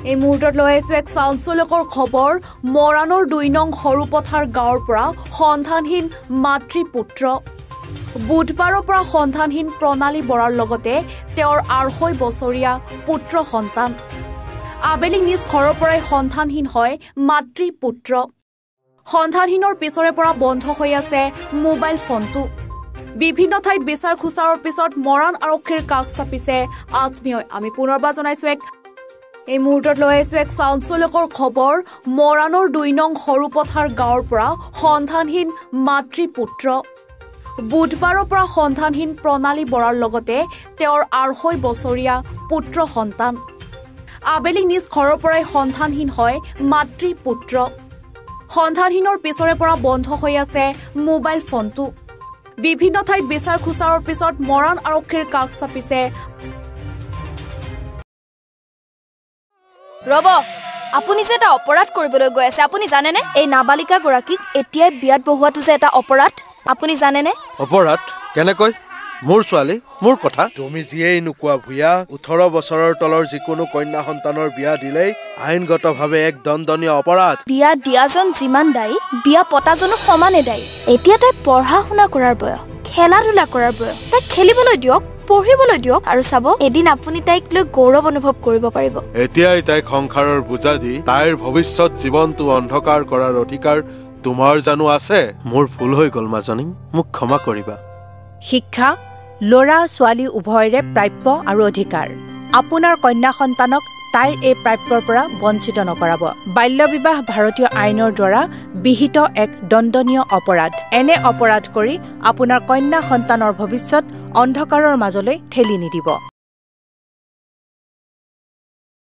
এই মুহূৰ্তত লৈ আহিছো এক চাঞ্চল্যকৰ খবৰ মৰাণৰ ২ নং সৰুপথাৰ গাঁৱৰ পৰা সন্ধানহীন মাতৃ পুত্ৰ বুধবাৰৰ পৰা সন্ধানহীন প্ৰণালী বৰাৰ লগতে তেওঁৰ ২.৫ বছৰীয়া পুত্ৰ সন্তান আবেলি নিজ ঘৰৰ পৰাই সন্ধানহীন হয় মাতৃ পুত্ৰ সন্ধানহীনৰ পিছৰে পৰা বন্ধ হৈ আছে মোবাইল ফোনটো বিভিন্ন ঠাইত বিচাৰ খুচাৰৰ পিছত মৰাণ আৰক্ষীৰ কাষ চাপিছে আত্মীয় আমি পুনৰবাৰ জনাইছো এক এই মুহূৰ্তত লৈ আহিছো এক চাঞ্চল্যকৰ খবৰ মৰাণৰ ২ নং সৰুপথাৰ গাঁৱৰ পৰা সন্ধানহীন মাতৃ পুত্ৰ বুধবাৰৰ পৰা সন্ধানহীন প্ৰণালী বৰাৰ লগতে তেওঁৰ ২.৫ বছৰীয়া পুত্ৰ সন্তান আবেলি নিজ ঘৰৰ পৰাই সন্ধানহীন হয় মাতৃ পুত্ৰ সন্ধানহীনৰ পিছৰে পৰা বন্ধ হৈ আছে মোবাইল ফোনটো বিভিন্ন ঠাইত বিচাৰ খুচাৰৰ পিছত মৰাণ আৰক্ষীৰ কাষ চাপিছে ৰব আপুনি যে এটা অপৰাধ কৰিবলৈ গৈ আছে আপুনি জানেনে এই নাবালিকা গৰাকীক এতিয়াই বিয়াত বহোৱাটো যে এটা অপৰাধ আপুনি জানেনে অপৰাধ কেনেকৈ মোৰ ছোৱালী মোৰ কথা তুমি যিয়েই নোকোৱা ভূঞা ১৮ বছৰৰ তলৰ যিকোনো কন্যা সন্তানৰ বিয়া দিলেই আইনগতভাৱে এক দণ্ডনীয় অপৰাধ বিয়া দিয়াজন যিমান দায়ী বিয়া পতাজনো সমানে দায়ী এতিয়া তাই পঢ়া শুনা কৰাৰ বয়স খেলা ধূলা কৰাৰ বয়স তাই খেলিবলৈ দিয়ক পঢ়িবলৈ দিয়ক আৰু চাব এদিন আপুনি তাইক লৈ গৌৰৱ অনুভৱ কৰিব পাৰিব এতিয়াই তাইক সংসাৰৰ বোজা দি তাইৰ ভৱিষ্যত জীৱনটো অন্ধকাৰ কৰাৰ অধিকাৰ তোমাৰ জানো আছে মোৰ ভুল হৈ গ'ল মাজনী মোক ক্ষমা কৰিবা শিক্ষা ল'ৰা ছোৱালী উভয়ৰে প্ৰাপ্য আৰু অধিকাৰ আপোনাৰ কন্যা সন্তানক তাইৰ এই প্ৰাপ্যৰ পৰা বঞ্চিত নকৰাব বাল্য বিবাহ ভাৰতীয় আইনৰ দ্বাৰা বিহিত এক দণ্ডনীয় অপৰাধ এনে অপৰাধ কৰি আপোনাৰ কন্যা সন্তানৰ ভৱিষ্যত অন্ধকাৰৰ মাজলৈ ঠেলি নিদিব